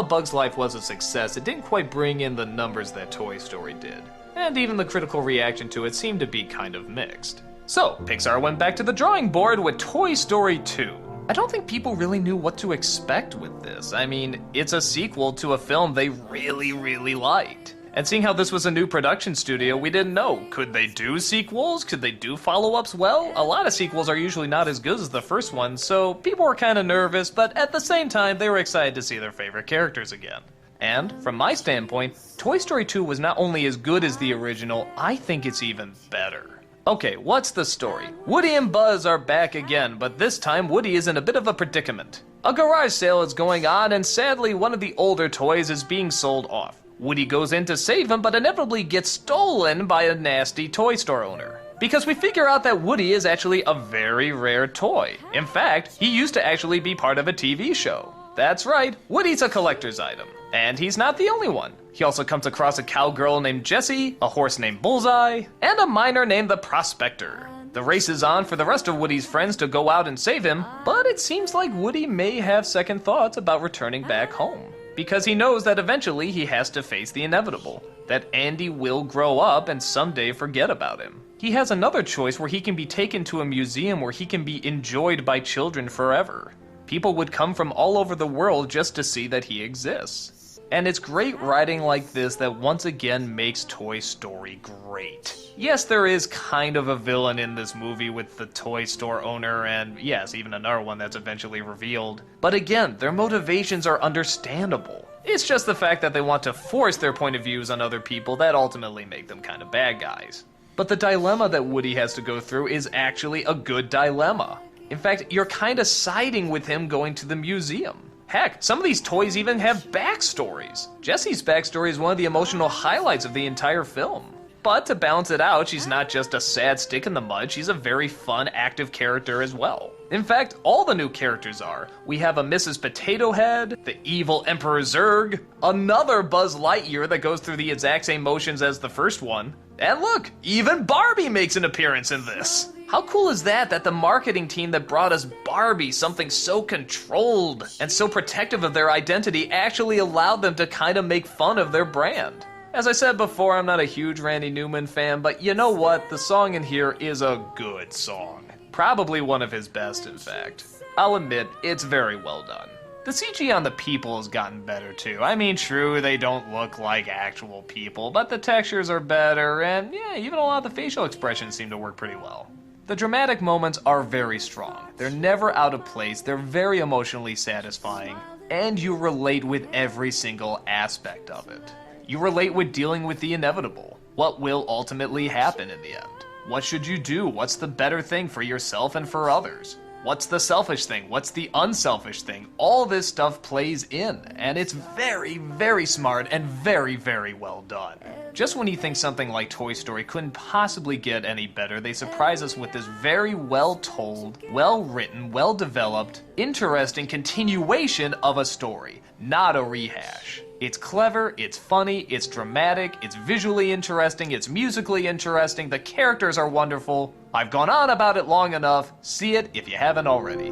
A Bug's Life was a success, it didn't quite bring in the numbers that Toy Story did. And even the critical reaction to it seemed to be kind of mixed. So, Pixar went back to the drawing board with Toy Story 2. I don't think people really knew what to expect with this. I mean, it's a sequel to a film they really liked. And seeing how this was a new production studio, we didn't know. Could they do sequels? Could they do follow-ups well? A lot of sequels are usually not as good as the first one, so people were kind of nervous, but at the same time, they were excited to see their favorite characters again. And, from my standpoint, Toy Story 2 was not only as good as the original, I think it's even better. Okay, what's the story? Woody and Buzz are back again, but this time Woody is in a bit of a predicament. A garage sale is going on, and sadly one of the older toys is being sold off. Woody goes in to save him, but inevitably gets stolen by a nasty toy store owner. Because we figure out that Woody is actually a very rare toy. In fact, he used to actually be part of a TV show. That's right, Woody's a collector's item. And he's not the only one. He also comes across a cowgirl named Jessie, a horse named Bullseye, and a miner named the Prospector. The race is on for the rest of Woody's friends to go out and save him, but it seems like Woody may have second thoughts about returning back home. Because he knows that eventually he has to face the inevitable, that Andy will grow up and someday forget about him. He has another choice where he can be taken to a museum where he can be enjoyed by children forever. People would come from all over the world just to see that he exists. And it's great writing like this that once again makes Toy Story great. Yes, there is kind of a villain in this movie with the toy store owner, and yes, even another one that's eventually revealed. But again, their motivations are understandable. It's just the fact that they want to force their point of views on other people that ultimately make them kind of bad guys. But the dilemma that Woody has to go through is actually a good dilemma. In fact, you're kind of siding with him going to the museum. Heck, some of these toys even have backstories. Jessie's backstory is one of the emotional highlights of the entire film. But to balance it out, she's not just a sad stick in the mud, she's a very fun, active character as well. In fact, all the new characters are. We have a Mrs. Potato Head, the evil Emperor Zurg, another Buzz Lightyear that goes through the exact same motions as the first one. And look, even Barbie makes an appearance in this. How cool is that the marketing team that brought us Barbie, something so controlled and so protective of their identity, actually allowed them to kind of make fun of their brand? As I said before, I'm not a huge Randy Newman fan, but you know what? The song in here is a good song. Probably one of his best, in fact. I'll admit, it's very well done. The CG on the people has gotten better too. I mean, true, they don't look like actual people, but the textures are better, and yeah, even a lot of the facial expressions seem to work pretty well. The dramatic moments are very strong. They're never out of place, they're very emotionally satisfying, and you relate with every single aspect of it. You relate with dealing with the inevitable. What will ultimately happen in the end? What should you do? What's the better thing for yourself and for others? What's the selfish thing? What's the unselfish thing? All this stuff plays in, and it's very smart and very well done. Just when you think something like Toy Story couldn't possibly get any better, they surprise us with this very well-told, well-written, well-developed, interesting continuation of a story, not a rehash. It's clever, it's funny, it's dramatic, it's visually interesting, it's musically interesting, the characters are wonderful. I've gone on about it long enough. See it if you haven't already.